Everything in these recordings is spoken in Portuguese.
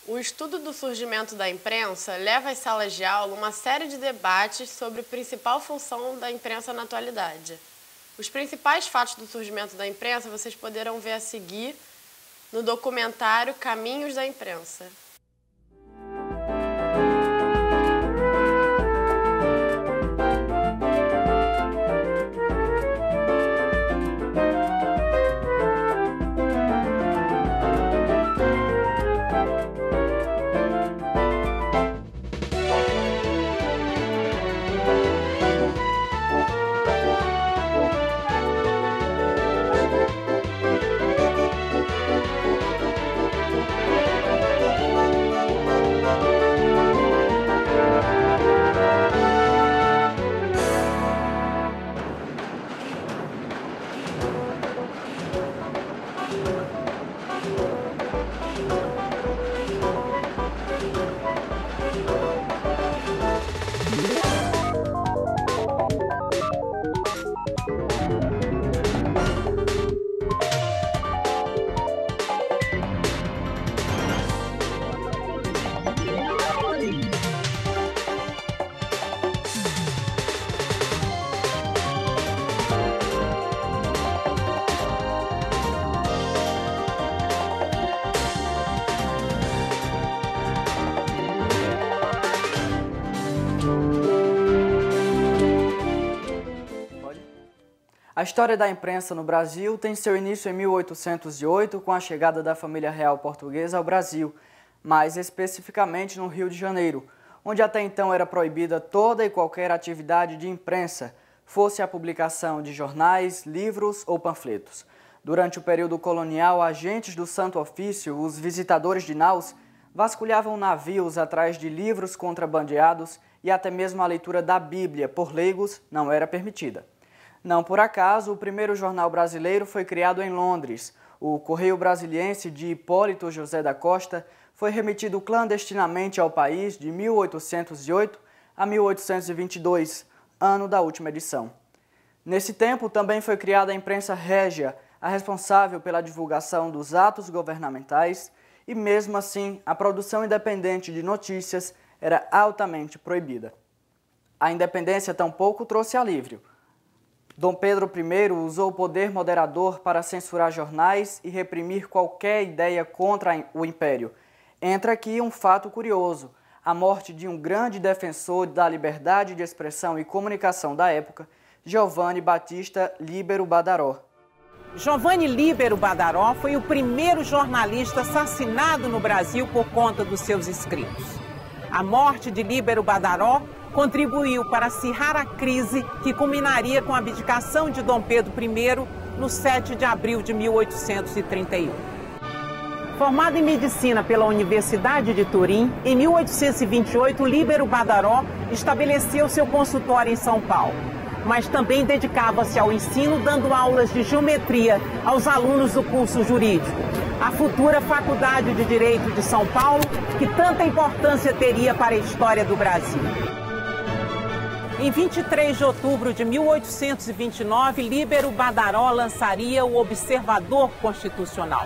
O estudo do surgimento da imprensa leva às salas de aula uma série de debates sobre a principal função da imprensa na atualidade. Os principais fatos do surgimento da imprensa vocês poderão ver a seguir no documentário Caminhos da Imprensa. A história da imprensa no Brasil tem seu início em 1808, com a chegada da família real portuguesa ao Brasil, mais especificamente no Rio de Janeiro, onde até então era proibida toda e qualquer atividade de imprensa, fosse a publicação de jornais, livros ou panfletos. Durante o período colonial, agentes do Santo Ofício, os visitadores de naus, vasculhavam navios atrás de livros contrabandeados e até mesmo a leitura da Bíblia por leigos não era permitida. Não por acaso, o primeiro jornal brasileiro foi criado em Londres. O Correio Brasiliense de Hipólito José da Costa foi remetido clandestinamente ao país de 1808 a 1822, ano da última edição. Nesse tempo, também foi criada a imprensa régia, a responsável pela divulgação dos atos governamentais, e mesmo assim, a produção independente de notícias era altamente proibida. A independência tampouco trouxe alívio. Dom Pedro I usou o poder moderador para censurar jornais e reprimir qualquer ideia contra o Império. Entra aqui um fato curioso: a morte de um grande defensor da liberdade de expressão e comunicação da época, Giovanni Battista Líbero Badaró. Giovanni Líbero Badaró foi o primeiro jornalista assassinado no Brasil por conta dos seus escritos. A morte de Líbero Badaró contribuiu para acirrar a crise que culminaria com a abdicação de Dom Pedro I no 7 de abril de 1831. Formado em medicina pela Universidade de Turim, em 1828, Líbero Badaró estabeleceu seu consultório em São Paulo, mas também dedicava-se ao ensino, dando aulas de geometria aos alunos do curso jurídico, a futura Faculdade de Direito de São Paulo, que tanta importância teria para a história do Brasil. Em 23 de outubro de 1829, Líbero Badaró lançaria o Observador Constitucional.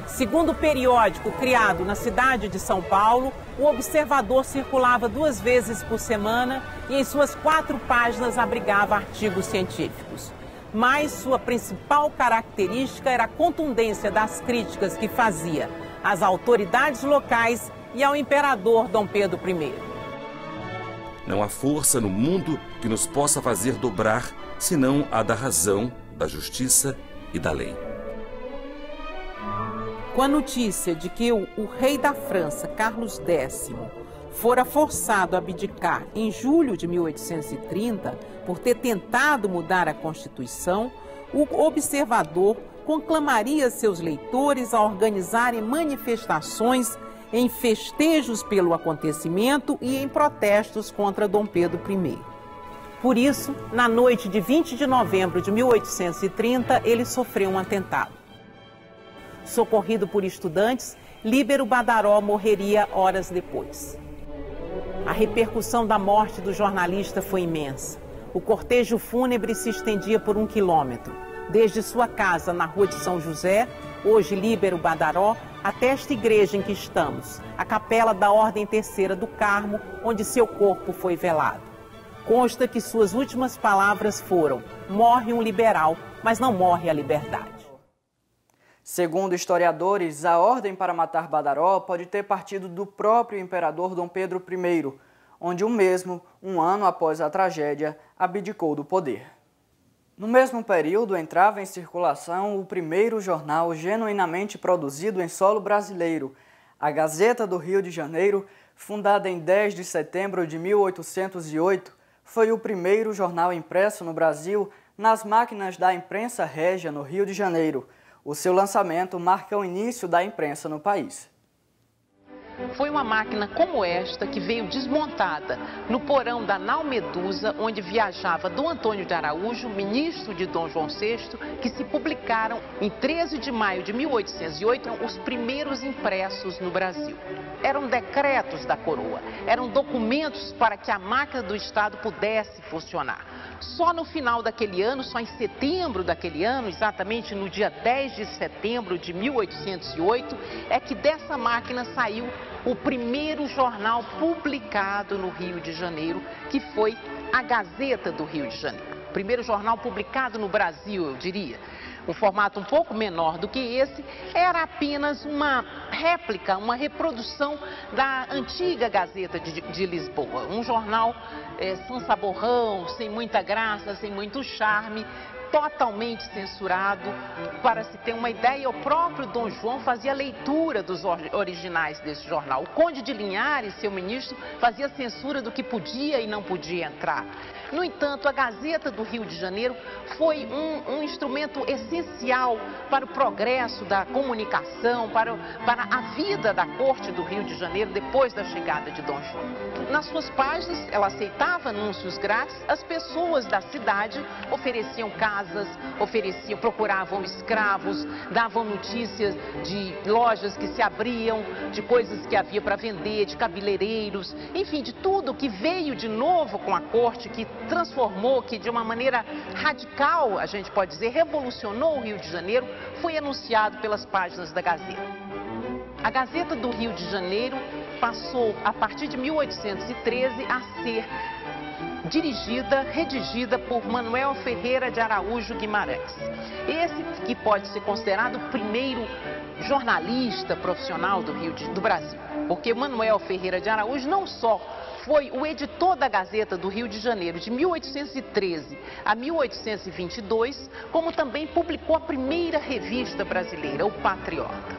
Segundo o periódico criado na cidade de São Paulo, o Observador circulava 2 vezes por semana e em suas 4 páginas abrigava artigos científicos. Mas sua principal característica era a contundência das críticas que fazia às autoridades locais e ao imperador Dom Pedro I. Não há força no mundo que nos possa fazer dobrar, senão a da razão, da justiça e da lei. Com a notícia de que o rei da França, Carlos X, fora forçado a abdicar em julho de 1830 por ter tentado mudar a Constituição, o Observador conclamaria seus leitores a organizarem manifestações em festejos pelo acontecimento e em protestos contra Dom Pedro I. Por isso, na noite de 20 de novembro de 1830, ele sofreu um atentado. Socorrido por estudantes, Líbero Badaró morreria horas depois. A repercussão da morte do jornalista foi imensa. O cortejo fúnebre se estendia por 1 quilômetro, desde sua casa na Rua de São José, hoje Líbero Badaró, até esta igreja em que estamos, a capela da Ordem Terceira do Carmo, onde seu corpo foi velado. Consta que suas últimas palavras foram: morre um liberal, mas não morre a liberdade. Segundo historiadores, a ordem para matar Badaró pode ter partido do próprio imperador Dom Pedro I, onde o mesmo, um ano após a tragédia, abdicou do poder. No mesmo período, entrava em circulação o primeiro jornal genuinamente produzido em solo brasileiro, a Gazeta do Rio de Janeiro, fundada em 10 de setembro de 1808, foi o primeiro jornal impresso no Brasil nas máquinas da imprensa régia no Rio de Janeiro. O seu lançamento marca o início da imprensa no país. Foi uma máquina como esta que veio desmontada no porão da Nau Medusa, onde viajava Dom Antônio de Araújo, ministro de Dom João VI, que se publicaram em 13 de maio de 1808 os primeiros impressos no Brasil. Eram decretos da coroa, eram documentos para que a máquina do Estado pudesse funcionar. Só no final daquele ano, só em setembro daquele ano, exatamente no dia 10 de setembro de 1808, é que dessa máquina saiu o primeiro jornal publicado no Rio de Janeiro, que foi a Gazeta do Rio de Janeiro. Primeiro jornal publicado no Brasil, eu diria. Um formato um pouco menor do que esse, era apenas uma réplica, uma reprodução da antiga Gazeta de Lisboa. Um jornal sem saborrão, sem muita graça, sem muito charme, totalmente censurado. Para se ter uma ideia, o próprio Dom João fazia leitura dos originais desse jornal. O Conde de Linhares, seu ministro, fazia censura do que podia e não podia entrar. No entanto, a Gazeta do Rio de Janeiro foi um instrumento essencial para o progresso da comunicação, para a vida da corte do Rio de Janeiro depois da chegada de Dom João. Nas suas páginas, ela aceitava anúncios grátis, as pessoas da cidade ofereciam casas, procuravam escravos, davam notícias de lojas que se abriam, de coisas que havia para vender, de cabeleireiros, enfim, de tudo que veio de novo com a corte, que transformou, que de uma maneira radical, a gente pode dizer, revolucionou o Rio de Janeiro, foi anunciado pelas páginas da Gazeta. A Gazeta do Rio de Janeiro passou, a partir de 1813, a ser redigida por Manuel Ferreira de Araújo Guimarães. Esse que pode ser considerado o primeiro jornalista profissional do Brasil, porque Manuel Ferreira de Araújo não só foi o editor da Gazeta do Rio de Janeiro de 1813 a 1822, como também publicou a primeira revista brasileira, o Patriota.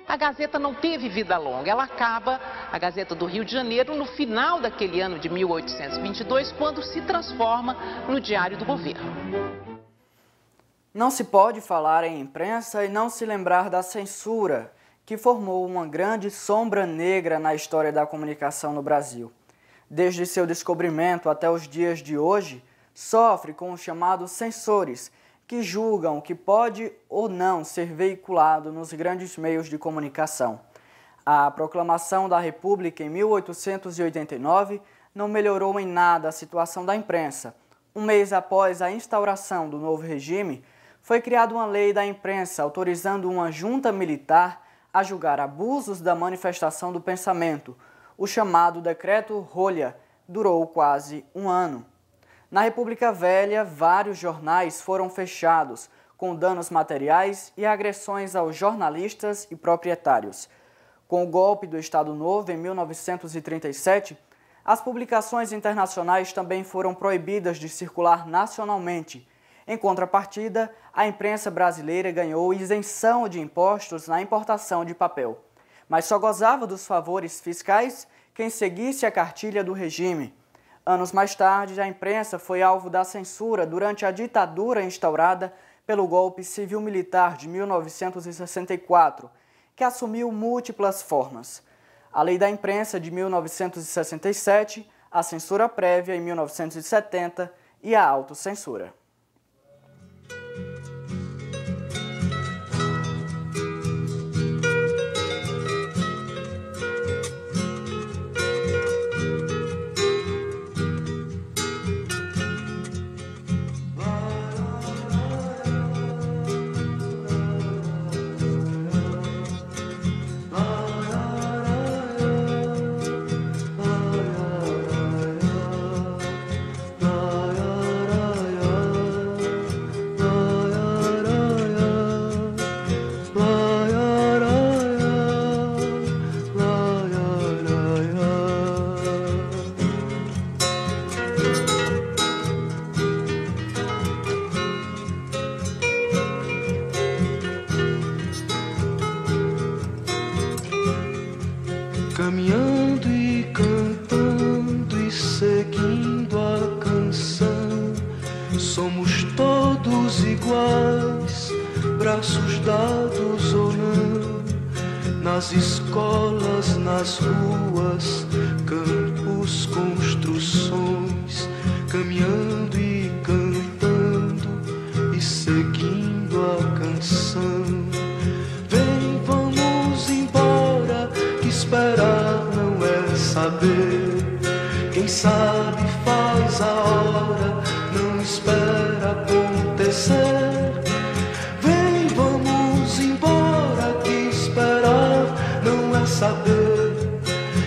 A Gazeta não teve vida longa, ela acaba, a Gazeta do Rio de Janeiro, no final daquele ano de 1822, quando se transforma no Diário do Governo. Não se pode falar em imprensa e não se lembrar da censura, que formou uma grande sombra negra na história da comunicação no Brasil. Desde seu descobrimento até os dias de hoje, sofre com os chamados censores, que julgam o que pode ou não ser veiculado nos grandes meios de comunicação. A proclamação da República em 1889 não melhorou em nada a situação da imprensa. Um mês após a instauração do novo regime, foi criada uma lei da imprensa autorizando uma junta militar a julgar abusos da manifestação do pensamento. O chamado Decreto Rolha durou quase um ano. Na República Velha, vários jornais foram fechados, com danos materiais e agressões aos jornalistas e proprietários. Com o golpe do Estado Novo, em 1937, as publicações internacionais também foram proibidas de circular nacionalmente. Em contrapartida, a imprensa brasileira ganhou isenção de impostos na importação de papel. Mas só gozava dos favores fiscais quem seguisse a cartilha do regime. Anos mais tarde, a imprensa foi alvo da censura durante a ditadura instaurada pelo golpe civil-militar de 1964, que assumiu múltiplas formas. A Lei da Imprensa de 1967, a censura prévia em 1970 e a autocensura. caminhando e cantando e seguindo a canção. Somos todos iguais, braços dados ou não, nas escolas, nas ruas, campos, construções, caminhando e cantando e seguindo a canção. Vem, vamos embora, que esperar não é saber. Quem sabe faz a hora, não espera acontecer. Vem, vamos embora, que esperar não é saber.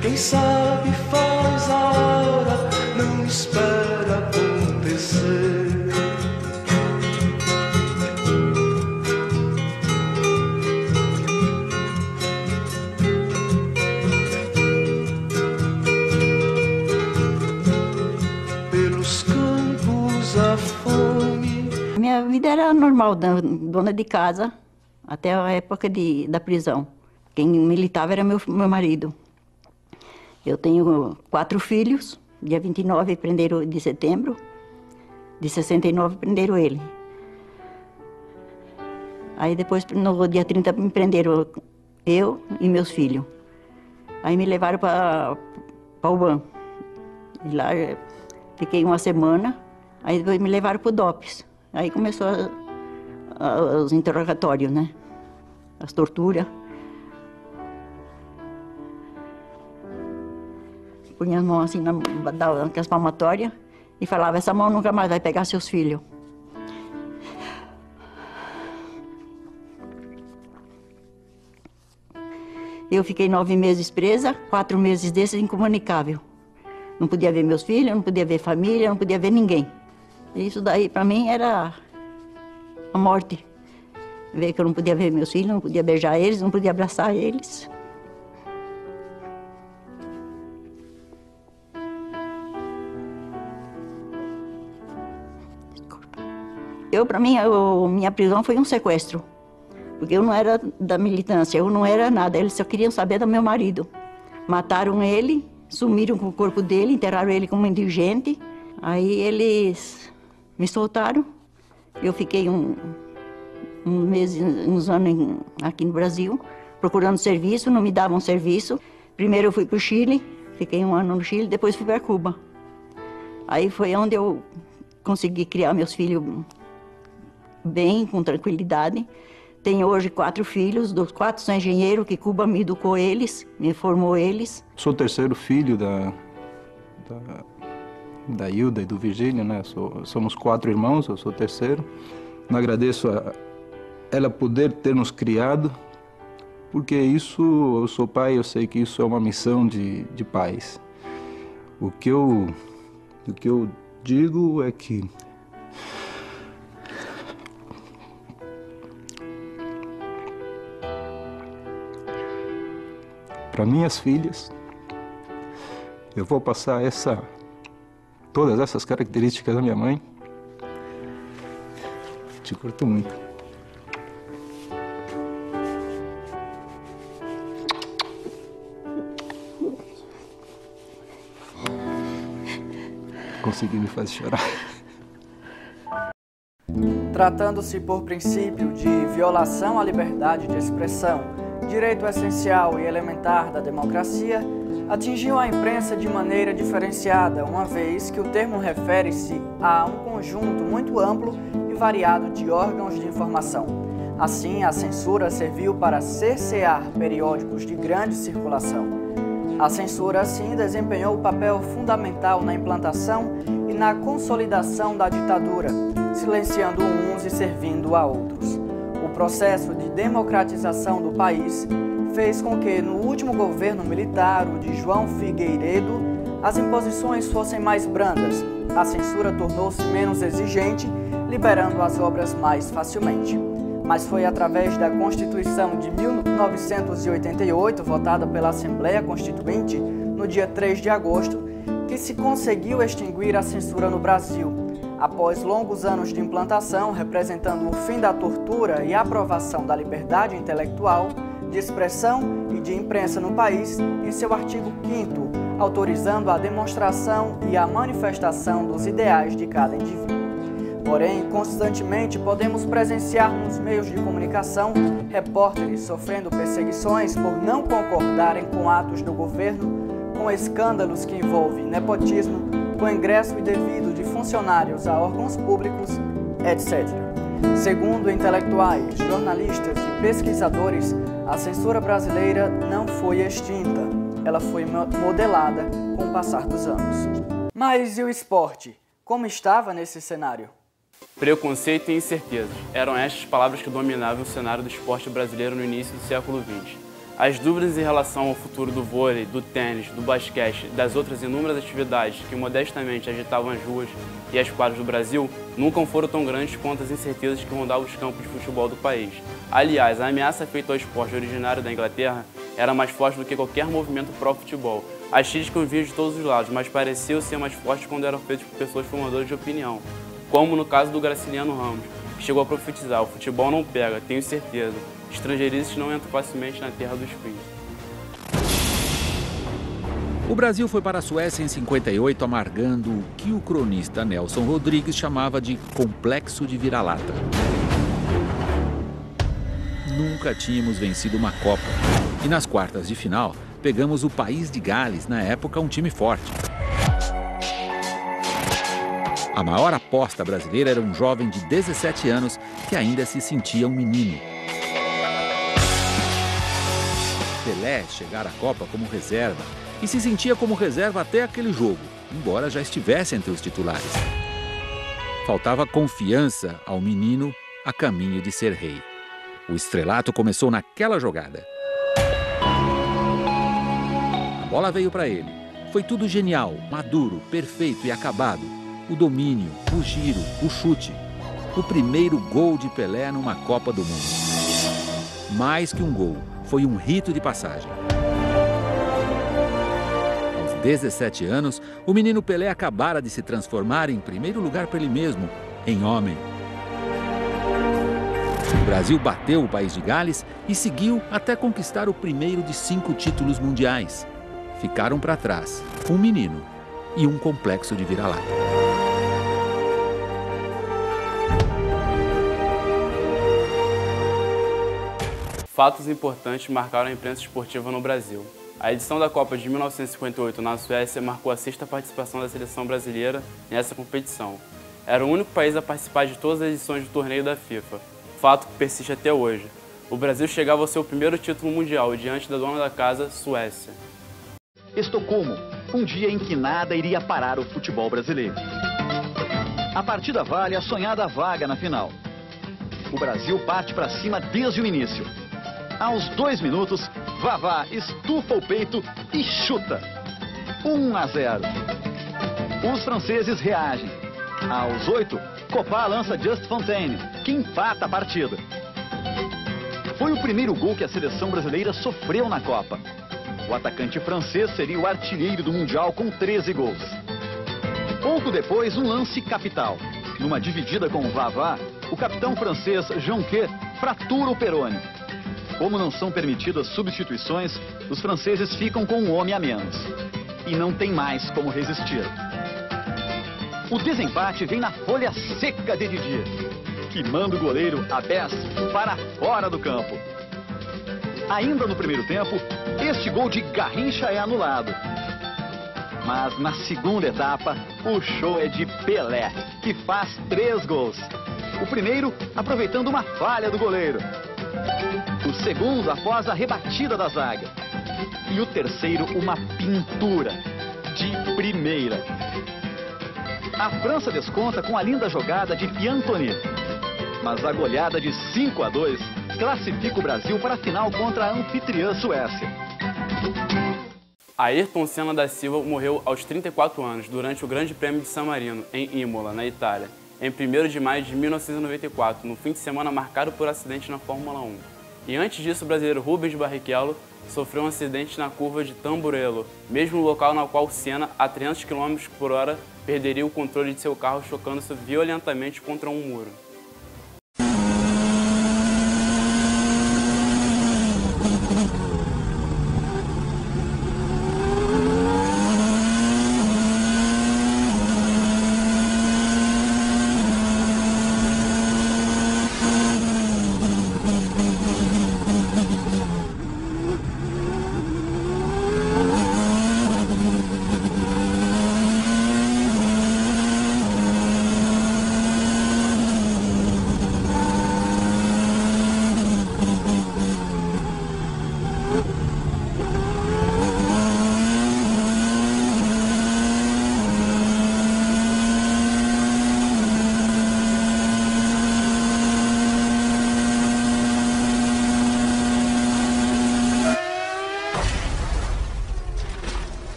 Quem sabe faz a hora, não espera acontecer. Pelos campos a fome. Minha vida era normal, dona de casa, até a época da prisão. Quem militava era meu marido. Eu tenho 4 filhos, dia 29 prenderam de setembro, de 69 prenderam ele. Aí depois, no dia 30, me prenderam eu e meus filhos. Aí me levaram para o BAN. E lá fiquei uma semana, aí depois me levaram para o DOPS. Aí começou os interrogatórios, né? As torturas. Punha as mãos assim naquelas palmatórias e falava, essa mão nunca mais vai pegar seus filhos. Eu fiquei 9 meses presa, 4 meses desses incomunicável. Não podia ver meus filhos, não podia ver família, não podia ver ninguém. Isso daí para mim era a morte. Ver que eu não podia ver meus filhos, não podia beijar eles, não podia abraçar eles. Para mim, minha prisão foi um sequestro. Porque eu não era da militância, eu não era nada. Eles só queriam saber do meu marido. Mataram ele, sumiram com o corpo dele, enterraram ele como indigente. Aí eles me soltaram. Eu fiquei uns anos aqui no Brasil, procurando serviço, não me davam serviço. Primeiro eu fui para o Chile, fiquei 1 ano no Chile, depois fui para Cuba. Aí foi onde eu consegui criar meus filhos bem, com tranquilidade. Tenho hoje 4 filhos, dos 4 são engenheiros, que Cuba me educou eles, me formou eles. Sou o 3º filho da Hilda e do Virgílio, né? Somos 4 irmãos, eu sou o 3º. Não agradeço a ela poder ter nos criado, porque isso, eu sou pai, eu sei que isso é uma missão de pais. O que eu digo é que para minhas filhas, eu vou passar todas essas características da minha mãe. Te curto muito. Consegui me fazer chorar. Tratando-se por princípio de violação à liberdade de expressão, direito essencial e elementar da democracia, atingiu a imprensa de maneira diferenciada, uma vez que o termo refere-se a um conjunto muito amplo e variado de órgãos de informação. Assim, a censura serviu para cercear periódicos de grande circulação. A censura, assim, desempenhou um papel fundamental na implantação e na consolidação da ditadura, silenciando uns e servindo a outros. O processo de democratização do país fez com que, no último governo militar, o de João Figueiredo, as imposições fossem mais brandas, a censura tornou-se menos exigente, liberando as obras mais facilmente. Mas foi através da Constituição de 1988, votada pela Assembleia Constituinte no dia 3 de agosto, que se conseguiu extinguir a censura no Brasil, após longos anos de implantação, representando o fim da tortura e a aprovação da liberdade intelectual, de expressão e de imprensa no país em seu artigo 5º, autorizando a demonstração e a manifestação dos ideais de cada indivíduo. Porém, constantemente podemos presenciar nos meios de comunicação repórteres sofrendo perseguições por não concordarem com atos do governo, com escândalos que envolvem nepotismo, com ingresso indevido de funcionários a órgãos públicos, etc. Segundo intelectuais, jornalistas e pesquisadores, a censura brasileira não foi extinta, ela foi modelada com o passar dos anos. Mas e o esporte? Como estava nesse cenário? Preconceito e incertezas eram estas palavras que dominavam o cenário do esporte brasileiro no início do século XX. As dúvidas em relação ao futuro do vôlei, do tênis, do basquete e das outras inúmeras atividades que modestamente agitavam as ruas e as quadras do Brasil nunca foram tão grandes quanto as incertezas que rondavam os campos de futebol do país. Aliás, a ameaça feita ao esporte originário da Inglaterra era mais forte do que qualquer movimento pró-futebol. As críticas vinham de todos os lados, mas pareciam ser mais fortes quando eram feitas por pessoas formadoras de opinião, como no caso do Graciliano Ramos, que chegou a profetizar: o futebol não pega, tenho certeza. Estrangeiristas não entram facilmente na terra dos príncipes. O Brasil foi para a Suécia em 58, amargando o que o cronista Nelson Rodrigues chamava de complexo de vira-lata. Nunca tínhamos vencido uma Copa. E nas quartas de final, pegamos o País de Gales, na época um time forte. A maior aposta brasileira era um jovem de 17 anos que ainda se sentia um menino. Pelé chegara à Copa como reserva e se sentia como reserva até aquele jogo, embora já estivesse entre os titulares. Faltava confiança ao menino a caminho de ser rei. O estrelato começou naquela jogada. A bola veio para ele. Foi tudo genial, maduro, perfeito e acabado. O domínio, o giro, o chute. O primeiro gol de Pelé numa Copa do Mundo. Mais que um gol, foi um rito de passagem. Aos 17 anos, o menino Pelé acabara de se transformar, em primeiro lugar para ele mesmo, em homem. O Brasil bateu o País de Gales e seguiu até conquistar o primeiro de 5 títulos mundiais. Ficaram para trás um menino e um complexo de vira-lata. Fatos importantes marcaram a imprensa esportiva no Brasil. A edição da Copa de 1958 na Suécia marcou a 6ª participação da seleção brasileira nessa competição. Era o único país a participar de todas as edições do torneio da FIFA, fato que persiste até hoje. O Brasil chegava ao seu primeiro título mundial diante da dona da casa, Suécia. Estocolmo, um dia em que nada iria parar o futebol brasileiro. A partida vale a sonhada vaga na final. O Brasil parte para cima desde o início. Aos 2 minutos, Vavá estufa o peito e chuta. 1-0. Os franceses reagem. Aos 8, Copa lança Just Fontaine, que empata a partida. Foi o primeiro gol que a seleção brasileira sofreu na Copa. O atacante francês seria o artilheiro do Mundial com 13 gols. Pouco depois, um lance capital. Numa dividida com o Vavá, o capitão francês Jonquet fratura o perone. Como não são permitidas substituições, os franceses ficam com um homem a menos. E não tem mais como resistir. O desempate vem na folha seca de Didier, que manda o goleiro Abés para fora do campo. Ainda no primeiro tempo, este gol de Garrincha é anulado. Mas na segunda etapa, o show é de Pelé, que faz 3 gols. O primeiro, aproveitando uma falha do goleiro. O segundo, após a rebatida da zaga. E o terceiro, uma pintura de primeira. A França desconta com a linda jogada de Piantoni. Mas a goleada de 5-2 classifica o Brasil para a final contra a anfitriã Suécia. Ayrton Senna da Silva morreu aos 34 anos durante o Grande Prêmio de San Marino, em Imola, na Itália, em 1º de maio de 1994, no fim de semana marcado por acidente na Fórmula 1. E antes disso, o brasileiro Rubens Barrichello sofreu um acidente na curva de Tamburello, mesmo local no qual Senna, a 300 km por hora, perderia o controle de seu carro, chocando-se violentamente contra um muro.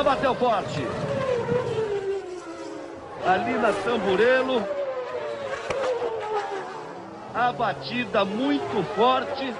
bateu forte. Ali na Tamburello, a batida muito forte.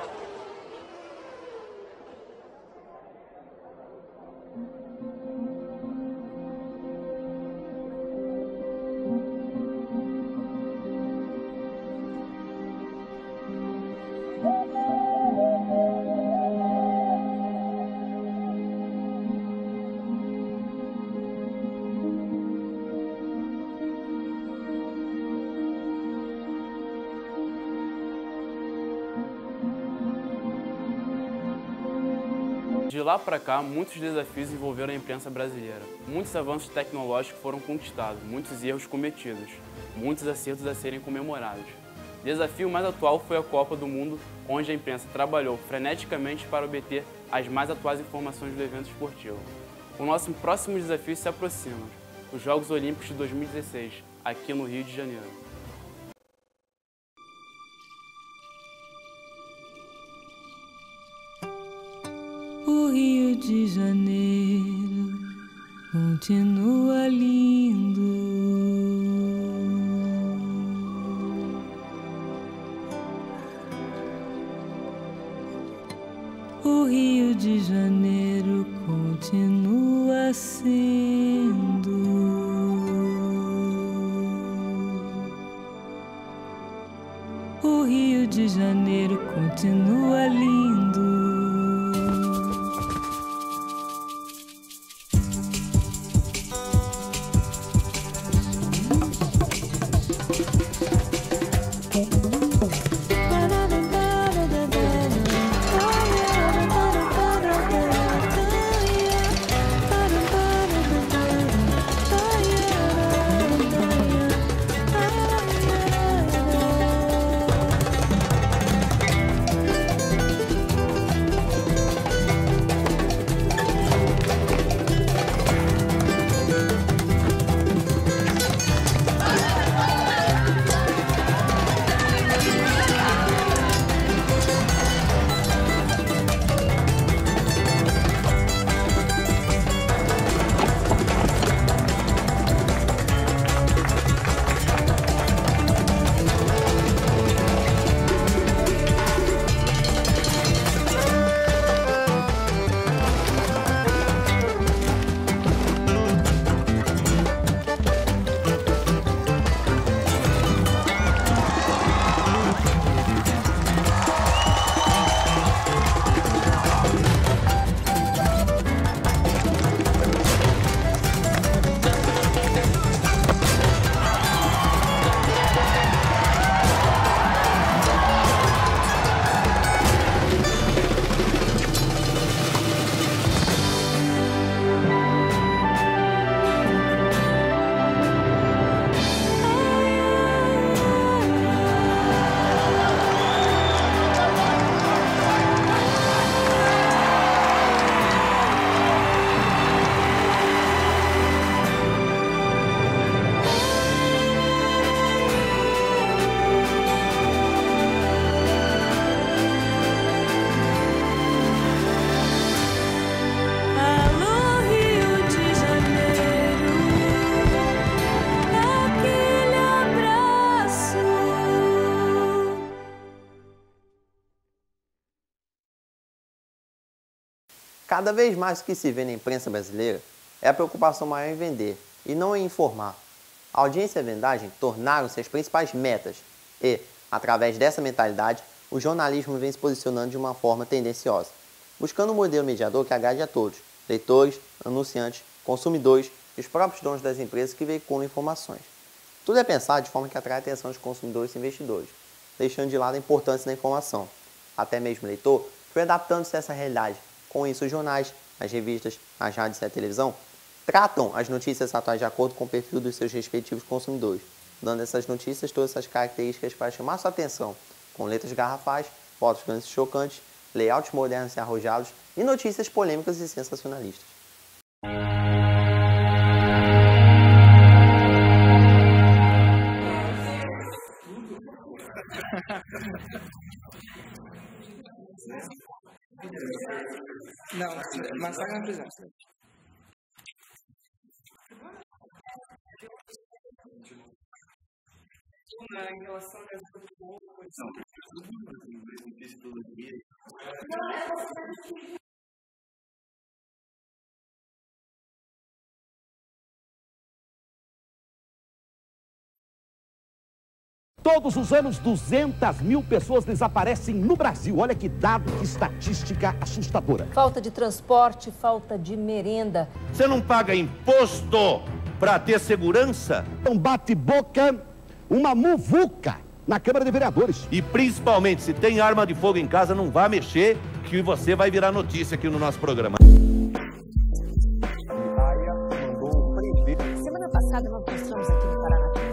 De lá para cá, muitos desafios envolveram a imprensa brasileira. Muitos avanços tecnológicos foram conquistados, muitos erros cometidos, muitos acertos a serem comemorados. O desafio mais atual foi a Copa do Mundo, onde a imprensa trabalhou freneticamente para obter as mais atuais informações do evento esportivo. O nosso próximo desafio se aproxima, os Jogos Olímpicos de 2016, aqui no Rio de Janeiro. O Rio de Janeiro continua lindo. O Rio de Janeiro continua sendo. O Rio de Janeiro continua lindo. Cada vez mais o que se vê na imprensa brasileira é a preocupação maior em vender e não em informar. A audiência e a vendagem tornaram-se as principais metas e, através dessa mentalidade, o jornalismo vem se posicionando de uma forma tendenciosa, buscando um modelo mediador que agrade a todos, leitores, anunciantes, consumidores e os próprios donos das empresas que veiculam informações. Tudo é pensado de forma que atrai a atenção dos consumidores e investidores, deixando de lado a importância da informação. Até mesmo o leitor foi adaptando-se a essa realidade. Com isso, os jornais, as revistas, as rádios e a televisão tratam as notícias atuais de acordo com o perfil dos seus respectivos consumidores, dando essas notícias todas essas características para chamar sua atenção, com letras garrafais, fotos grandes e chocantes, layouts modernos e arrojados e notícias polêmicas e sensacionalistas. Não, massacre na prisão. Em relação a essa condição, todos os anos, 200 mil pessoas desaparecem no Brasil. Olha que dado, que estatística assustadora. Falta de transporte, falta de merenda. Você não paga imposto para ter segurança? Um bate-boca, uma muvuca na Câmara de Vereadores. E principalmente, se tem arma de fogo em casa, não vá mexer, que você vai virar notícia aqui no nosso programa. Semana passada nós mostramos aqui no Paraná TV.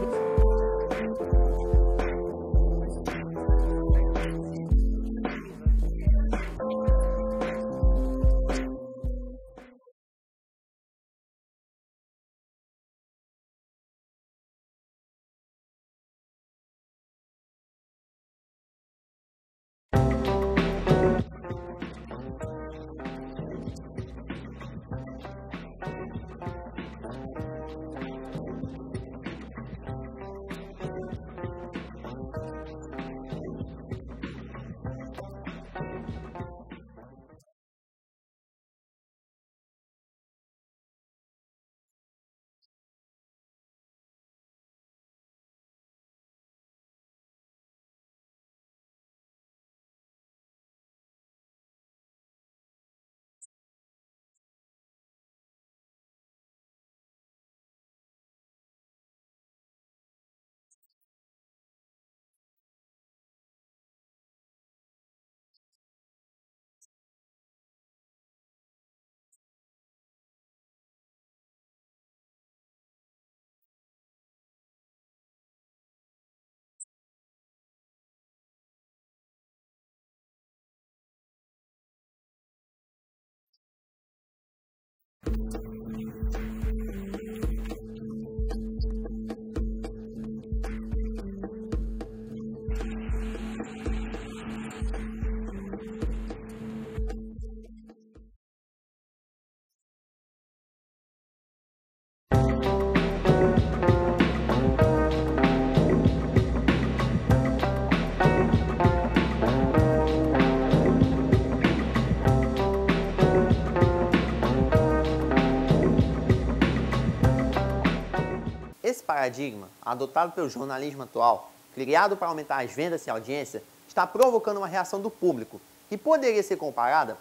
Esse paradigma, adotado pelo jornalismo atual, criado para aumentar as vendas e audiência, está provocando uma reação do público, que poderia ser comparada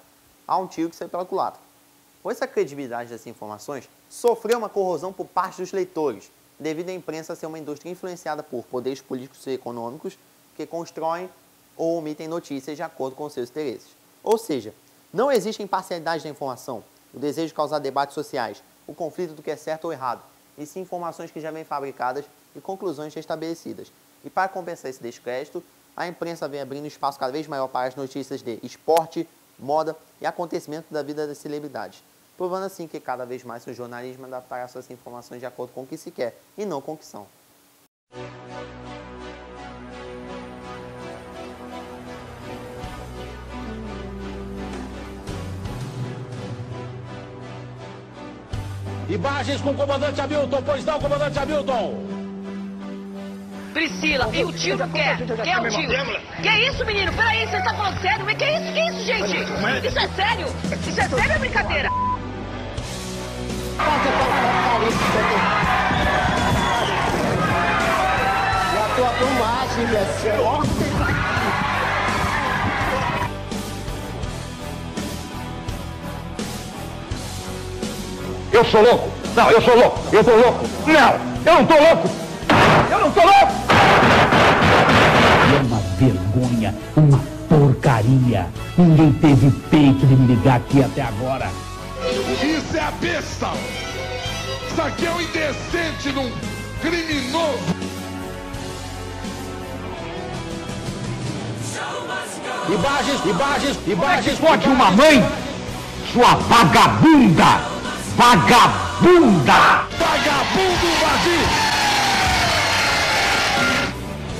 a um tiro que saiu pela culatra. Pois a credibilidade dessas informações sofreu uma corrosão por parte dos leitores, devido à imprensa ser uma indústria influenciada por poderes políticos e econômicos que constroem ou omitem notícias de acordo com seus interesses. Ou seja, não existe imparcialidade da informação, o desejo de causar debates sociais, o conflito do que é certo ou errado, e sim informações que já vêm fabricadas e conclusões já estabelecidas. E para compensar esse descrédito, a imprensa vem abrindo espaço cada vez maior para as notícias de esporte, moda e acontecimentos da vida das celebridades, provando assim que cada vez mais o jornalismo adaptará suas informações de acordo com o que se quer e não com o que são. Imagens com o comandante Hamilton, pois não, comandante Hamilton? Priscila, e o tio não quer? Quer o tio? Que isso, menino? Peraí, você tá falando sério? Mas que isso, gente? Isso é sério? Isso é sério ou é brincadeira? A tua filmagem, Eu sou louco! Não, eu sou louco! Eu tô louco! Não! Eu não tô louco! Eu não tô louco! É uma vergonha, uma porcaria. Ninguém teve peito de me ligar aqui até agora. Isso é a besta! Isso aqui é um indecente de um criminoso! Imagens, pode uma mãe? Sua vagabunda! Vagabunda! Vagabundo vazio!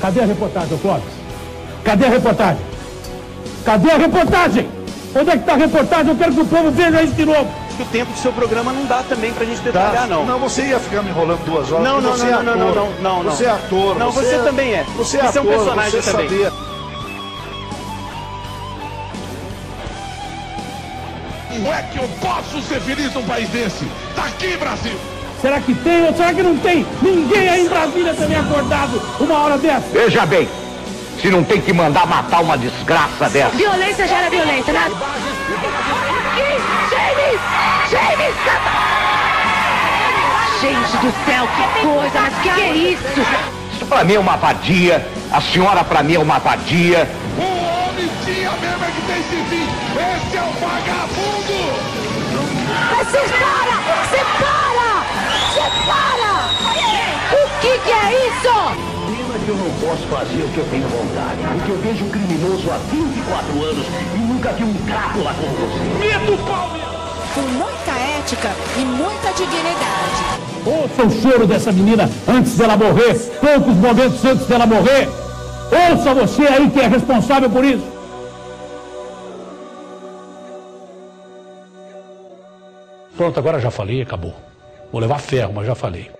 Cadê a reportagem, Clóvis? Cadê a reportagem? Cadê a reportagem? Onde é que está a reportagem? Eu quero que o povo veja isso de novo. que o tempo do seu programa não dá também pra gente detalhar, não. Não, você ia ficar me enrolando 2 horas. Não. Você é ator. Não, você também é. Você é ator, um personagem você também. Sabia. Como é que eu posso ser feliz num país desse? Tá aqui, Brasil! Será que tem ou será que não tem? Ninguém aí em Brasília também acordado uma hora dessa. Veja bem, se não tem que mandar matar uma desgraça dessa. Violência gera violência, né? Gente do céu, que coisa, mas que é isso? Isso pra mim é uma vadia, a senhora pra mim é uma vadia. O homem tinha mesmo é que tem esse fim. Esse é o vagabundo! Mas separa! O que é isso? Pena que eu não posso fazer o que eu tenho vontade. Porque eu vejo um criminoso há 24 anos e nunca vi um crápula como você. Medo, Palme! Com muita ética e muita dignidade. Ouça o choro dessa menina antes dela morrer, poucos momentos antes dela morrer. Ouça você aí que é responsável por isso. Pronto, agora já falei, acabou. Vou levar ferro, mas já falei.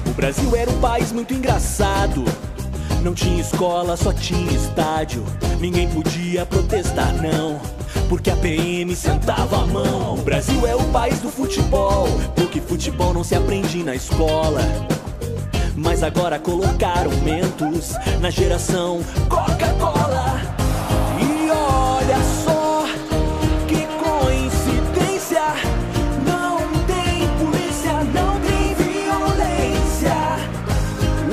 O Brasil era um país muito engraçado. Não tinha escola, só tinha estádio. Ninguém podia protestar, não, porque a PM sentava a mão. O Brasil é o país do futebol, porque futebol não se aprende na escola. Mas agora colocaram mentos na geração Coca-Cola. E olha só que coincidência, não tem polícia, não tem violência.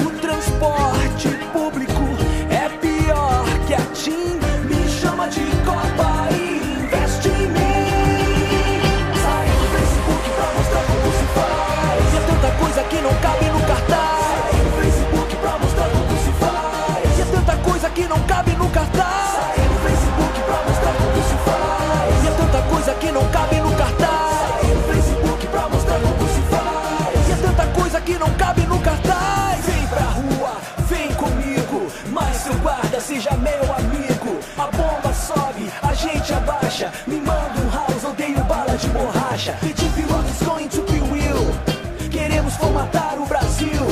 O transporte público é pior que a TIM. Me chama de Copa e investe em mim. Sai do Facebook pra mostrar como se faz. E é tanta coisa que não cabe no cartaz. Que não cabe no cartaz. Sai no Facebook pra mostrar como se faz. E é tanta coisa que não cabe no cartaz. Sai no Facebook pra mostrar como se faz. E é tanta coisa que não cabe no cartaz. Vem pra rua, vem comigo, mas seu guarda seja meu amigo. A bomba sobe, a gente abaixa. Me manda um house, odeio bala de borracha. The deep rock is going to be real. Queremos formatar o Brasil.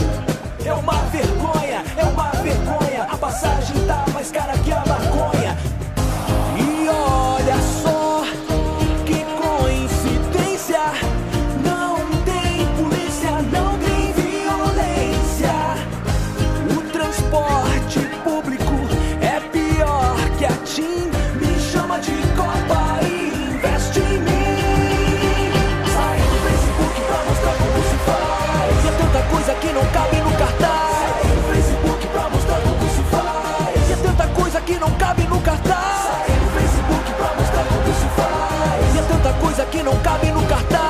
É uma vergonha, é uma vergonha. A passagem tá mais cara que a maconha. E olha só que coincidência, não tem polícia, não tem violência. O transporte público é pior que a TIM. Me chama de Copa e investe em mim. Sai do Facebook pra mostrar como se faz. E é tanta coisa que não cabe no cartaz. Sai do Facebook pra mostrar como se faz. E é tanta coisa que não cabe no cartaz. Sai do Facebook pra mostrar como se faz. E é tanta coisa que não cabe no cartaz.